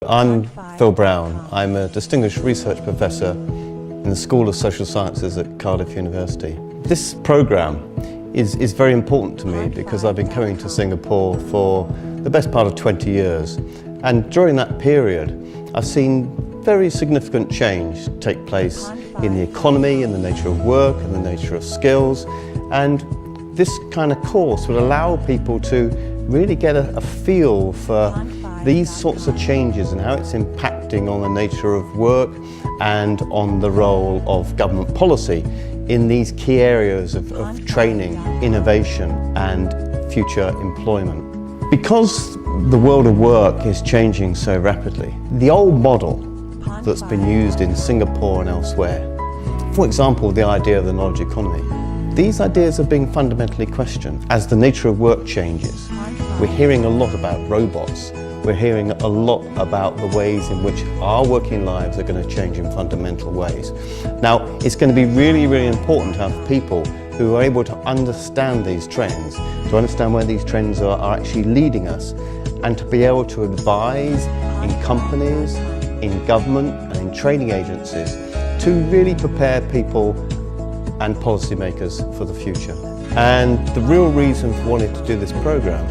I'm Phil Brown. I'm a distinguished research professor in the School of Social Sciences at Cardiff University. This programme is very important to me because I've been coming to Singapore for the best part of 20 years, and during that period I've seen very significant change take place in the economy, in the nature of work, and the nature of skills, and this kind of course would allow people to really get a feel for these sorts of changes and how it's impacting on the nature of work and on the role of government policy in these key areas of training, innovation and future employment. Because the world of work is changing so rapidly, the old model that's been used in Singapore and elsewhere, for example the idea of the knowledge economy, these ideas are being fundamentally questioned as the nature of work changes. We're hearing a lot about robots. We're hearing a lot about the ways in which our working lives are going to change in fundamental ways. Now, it's going to be really, really important to have people who are able to understand these trends, to understand where these trends are actually leading us, and to be able to advise in companies, in government and in training agencies to really prepare people and policymakers for the future. And the real reason for wanting to do this programme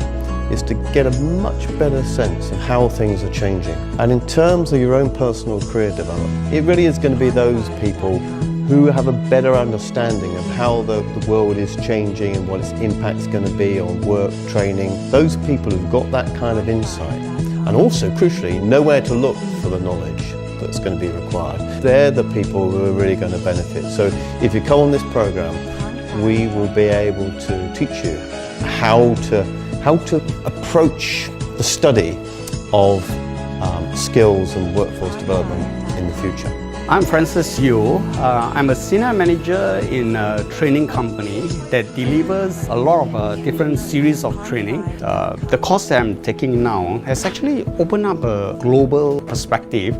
is to get a much better sense of how things are changing. And in terms of your own personal career development, it really is going to be those people who have a better understanding of how the world is changing and what its impact's going to be on work, training. Those people who've got that kind of insight, and also crucially know where to look for the knowledge that's going to be required. They're the people who are really going to benefit. So if you come on this programme, we will be able to teach you how to approach the study of skills and workforce development in the future. I'm Francis Yeo. I'm a senior manager in a training company that delivers a lot of different series of training. The course that I'm taking now has actually opened up a global perspective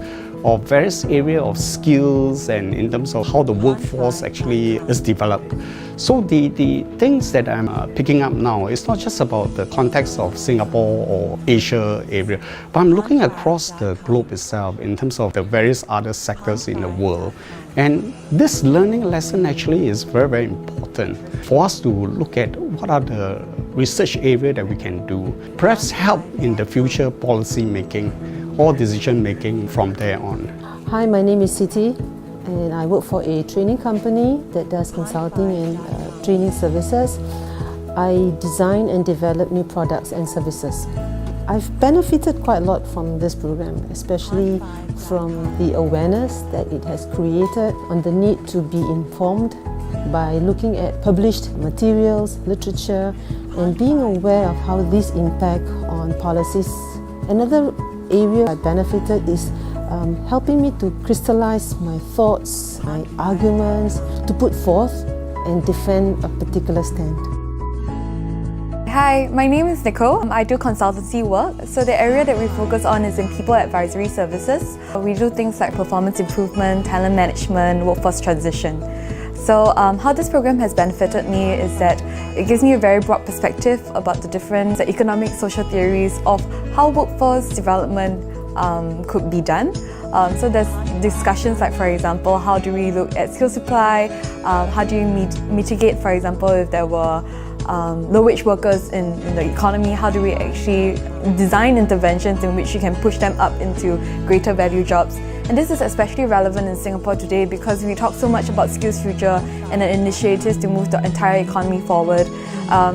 of various areas of skills and in terms of how the workforce actually is developed. So the things that I'm picking up now is not just about the context of Singapore or Asia area, but I'm looking across the globe itself in terms of the various other sectors in the world. And this learning lesson actually is very, very important for us to look at what are the research areas that we can do, perhaps help in the future policy making or decision making from there on. Hi, my name is Siti and I work for a training company that does consulting and training services. I design and develop new products and services. I've benefited quite a lot from this program, especially from the awareness that it has created on the need to be informed by looking at published materials, literature, and being aware of how these impact on policies. Another area I benefited is helping me to crystallize my thoughts, my arguments, to put forth and defend a particular stand. Hi, my name is Nicole. I do consultancy work. So the area that we focus on is in people advisory services. We do things like performance improvement, talent management, workforce transition. So how this program has benefited me is that it gives me a very broad perspective about the different economic social theories of how workforce development could be done. So there's discussions like, for example, how do we look at skill supply, how do you mitigate, for example, if there were low-wage workers in the economy, how do we actually design interventions in which you can push them up into greater value jobs. And this is especially relevant in Singapore today because we talk so much about Skills Future and the initiatives to move the entire economy forward.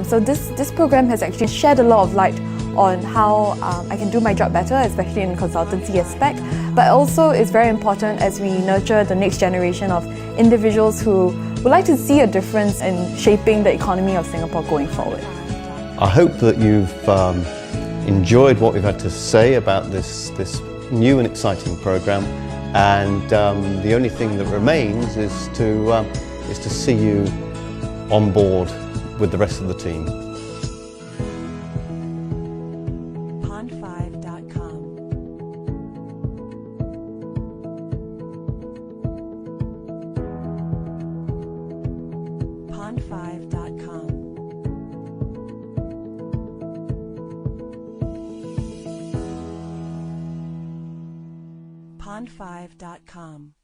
So this program has actually shed a lot of light on how I can do my job better, especially in the consultancy aspect, but also it's very important as we nurture the next generation of individuals who would like to see a difference in shaping the economy of Singapore going forward. I hope that you've enjoyed what we've had to say about this new and exciting programme, and the only thing that remains is to see you on board with the rest of the team. Pond5.com Pond5.com pond5.com.